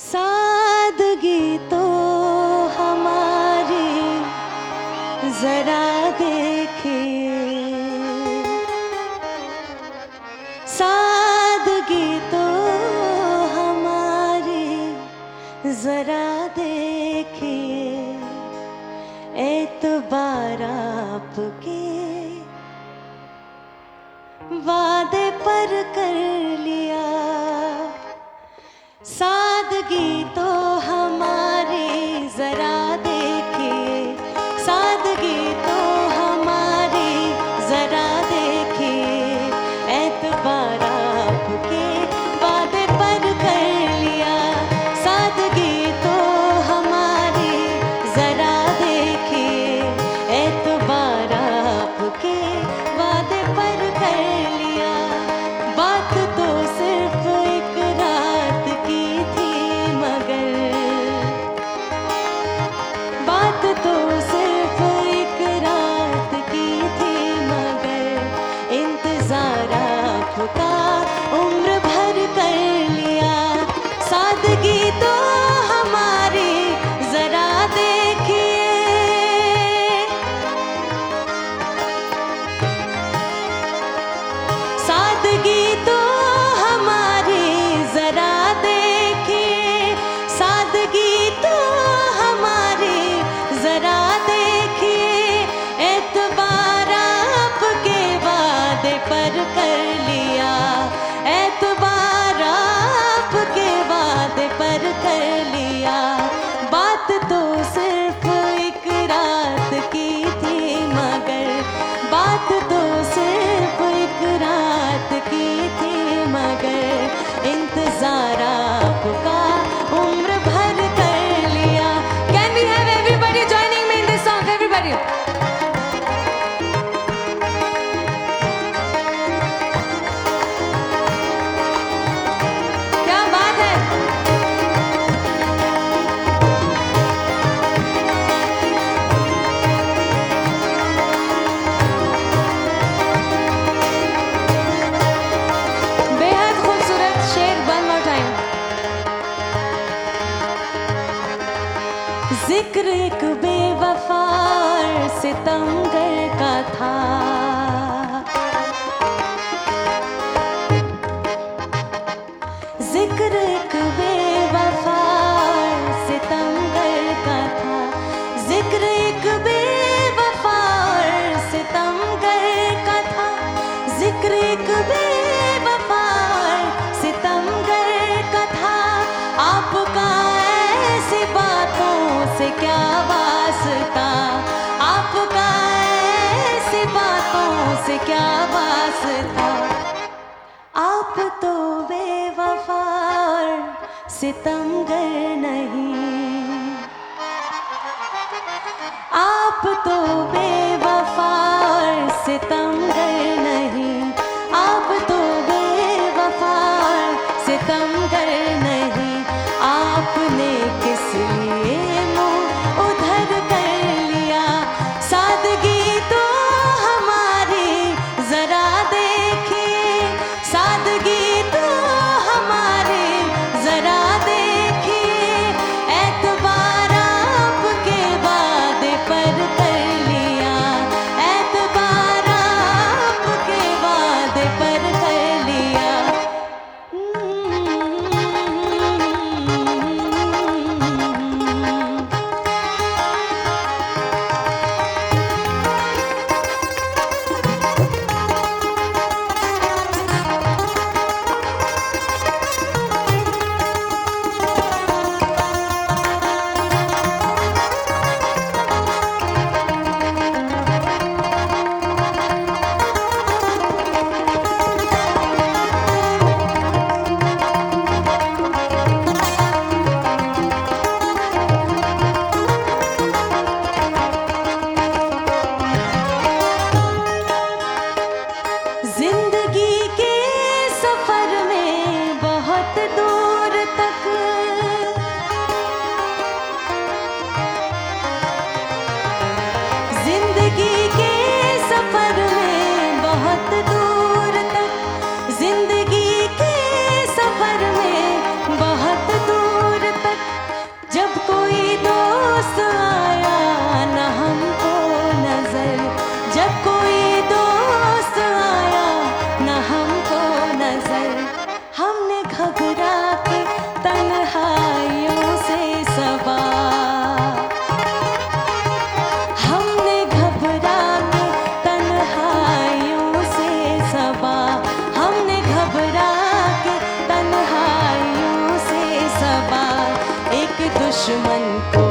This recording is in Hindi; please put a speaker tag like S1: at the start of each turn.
S1: सादगी तो हमारी जरा देखिए, सादगी तो हमारी जरा देखिए, एतबार आपके वादे पर कर लिया। सादगी तो हमारी जरा देखिए, सादगी तो हमारी जरा देखिए, एतबार आपके वादे पर कर लिया। सादगी तो हमारी जरा देखिए, एतबार आपके वादे पर कर लिया। बात तो सिर्फ एक रात की थी मगर, बात तो सिर्फ एक रात की थी मगर, इंतजार आपका उम्र भर कर लिया। सादगी तो हमारी जरा देखिए, सादगी तो हमारी जरा देखिए, सादगी तो हमारी जरा देखिए, एतबार आपके वादे पर कर लिया। एतबार आपके वादे पर कर लिया। बात तो सिर्फ एक रात की थी मगर, बात तो सिर्फ एक रात की थी मगर, इंतजार आपका उम्र भर कर लिया। Can we have everybody joining me in this song? Everybody. क्या बात है। बेहद खूबसूरत शेर, one more time. जिक्र एक बेवफा और सितमगर का था, जिक्र एक बेवफा और सितमगर का था, जिक्र एक बेवफा और सितमगर का था, जिक्र एक बेवफा और सितमगर का था। आपका ऐसी बातों से क्या वास्ता, आपका ऐसी बातों से क्या वास्ता। आप तो बेवफा और सितमगर नहीं, आप तो बेवफा और सितमगर नहीं, आप तो बेवफा और सितमगर नहीं। आपने किस लिए मुंह उधर कर लिया। सादगी तो हमारी जरा देखिए, सादगी तो हमारी जरा देखिए, एतबार आपके वादे पर कर लिया। एतबार दुश्मन को